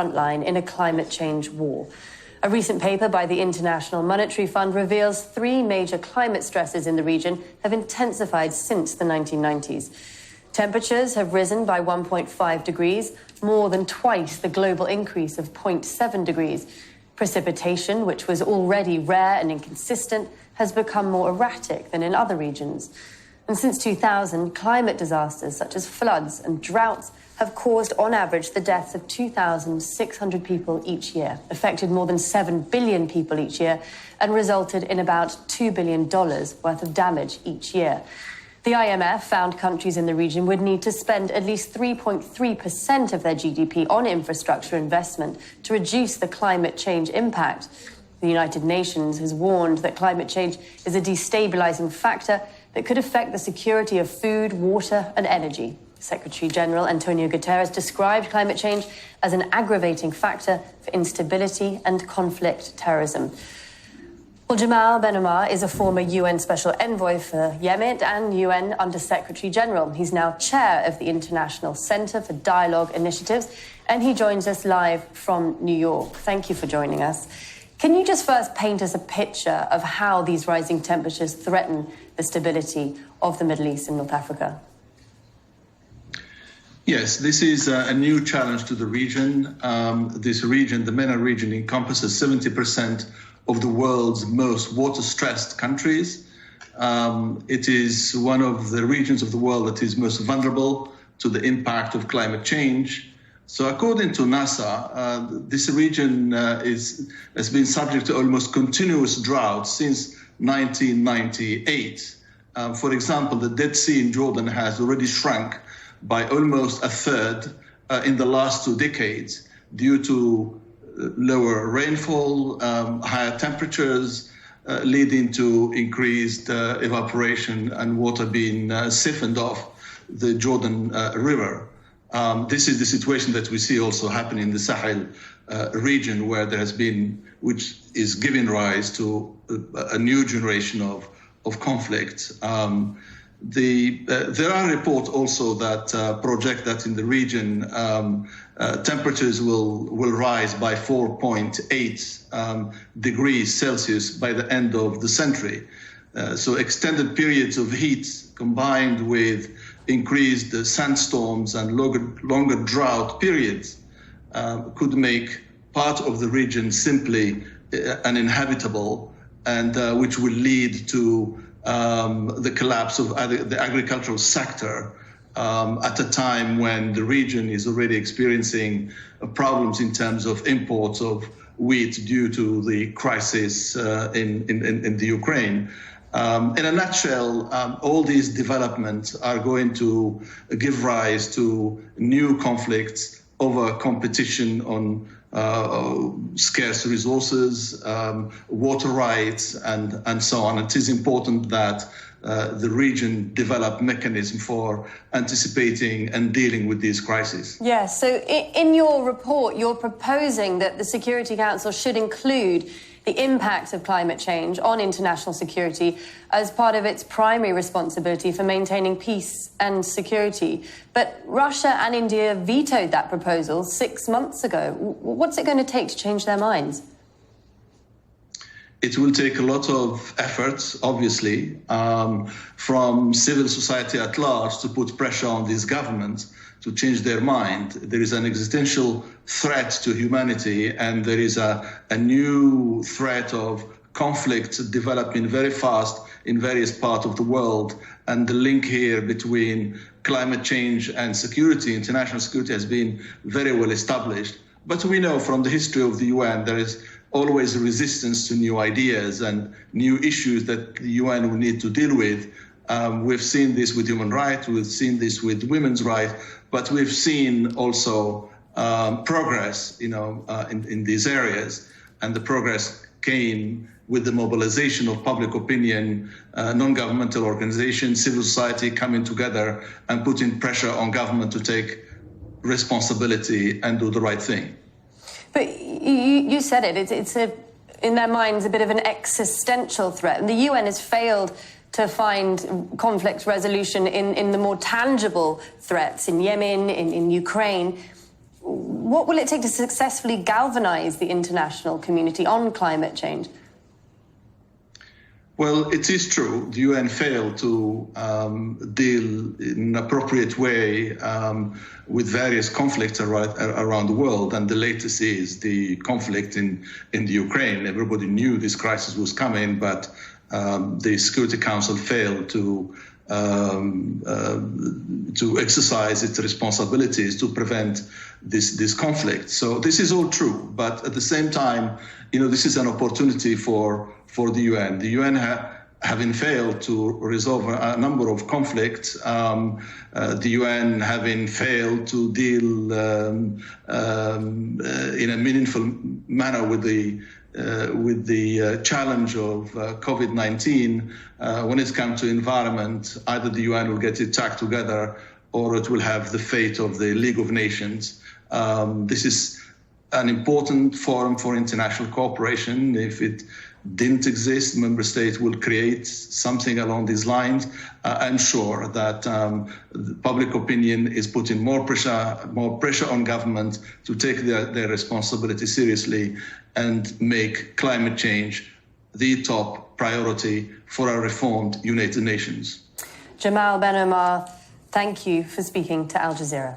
frontline in a climate change war. A recent paper by the International Monetary Fund reveals 3 major climate stresses in the region have intensified since the 1990s. Temperatures have risen by 1.5 degrees, more than twice the global increase of 0.7 degrees. Precipitation, which was already rare and inconsistent, has become more erratic than in other regions. And since 2000, climate disasters such as floods and droughts have caused, on average, the deaths of 2,600 people each year, affected more than 7 billion people each year, and resulted in about $2 billion worth of damage each year. The IMF found countries in the region would need to spend at least 3.3% of their GDP on infrastructure investment to reduce the climate change impact. The United Nations has warned that climate change is a destabilizing factor that could affect the security of food, water, and energy. Secretary General Antonio Guterres described climate change as an aggravating factor for instability and conflict terrorism. Well, Jamal Benomar is a former UN Special Envoy for Yemen and UN Under-Secretary General. He's now chair of the International Center for Dialogue Initiatives, and he joins us live from New York. Thank you for joining us. Can you just first paint us a picture of how these rising temperatures threaten the stability of the Middle East and North Africa? Yes, this is a new challenge to the region. This region, the MENA region, encompasses 70% of the world's most water-stressed countries. It is one of the regions of the world that is most vulnerable to the impact of climate change. So according to NASA, this region has been subject to almost continuous drought since 1998. For example, the Dead Sea in Jordan has already shrunk by almost a third in the last 2 decades due to lower rainfall, higher temperatures, leading to increased evaporation and water being siphoned off the Jordan River. This is the situation that we see also happening in the Sahel region, where there has been, which is giving rise to a new generation of conflict. There are reports also that project that in the region temperatures will rise by 4.8 degrees Celsius by the end of the century. So extended periods of heat combined with increased sandstorms and longer drought periods could make part of the region simply uninhabitable, and which will lead to the collapse of the agricultural sector at a time when the region is already experiencing problems in terms of imports of wheat due to the crisis in the Ukraine. In a nutshell, all these developments are going to give rise to new conflicts over competition on scarce resources, water rights, and so on. It is important that the region develop mechanisms for anticipating and dealing with these crises. Yes, so in your report, you're proposing that the Security Council should include the impact of climate change on international security as part of its primary responsibility for maintaining peace and security. But Russia and India vetoed that proposal 6 months ago. What's it going to take to change their minds? It will take a lot of efforts, obviously, from civil society at large to put pressure on these governments to change their mind. There is an existential threat to humanity, and there is a new threat of conflict developing very fast in various parts of the world. And the link here between climate change and security, international security, has been very well established. But we know from the history of the UN there is always a resistance to new ideas and new issues that the UN will need to deal with. We've seen this with human rights, we've seen this with women's rights, but we've seen also progress, in these areas. And the progress came with the mobilization of public opinion, non-governmental organizations, civil society coming together and putting pressure on government to take responsibility and do the right thing. But you said it, it's in their minds a bit of an existential threat. And the UN has failed to find conflict resolution in the more tangible threats in Yemen, in Ukraine. What will it take to successfully galvanize the international community on climate change? Well, it is true. The UN failed to deal in an appropriate way with various conflicts around the world, and the latest is the conflict in the Ukraine. Everybody knew this crisis was coming, but the Security Council failed to exercise its responsibilities to prevent this conflict. So this is all true, but at the same time, this is an opportunity for the UN. The UN having failed to resolve a number of conflicts, the UN having failed to deal in a meaningful manner with the challenge of COVID-19, when it comes to environment, either the UN will get its act together or it will have the fate of the League of Nations. This is an important forum for international cooperation. If it didn't exist, member states will create something along these lines. I'm sure that public opinion is putting more pressure on government to take their responsibility seriously and make climate change the top priority for a reformed United Nations. Jamal Benomar, thank you for speaking to Al Jazeera.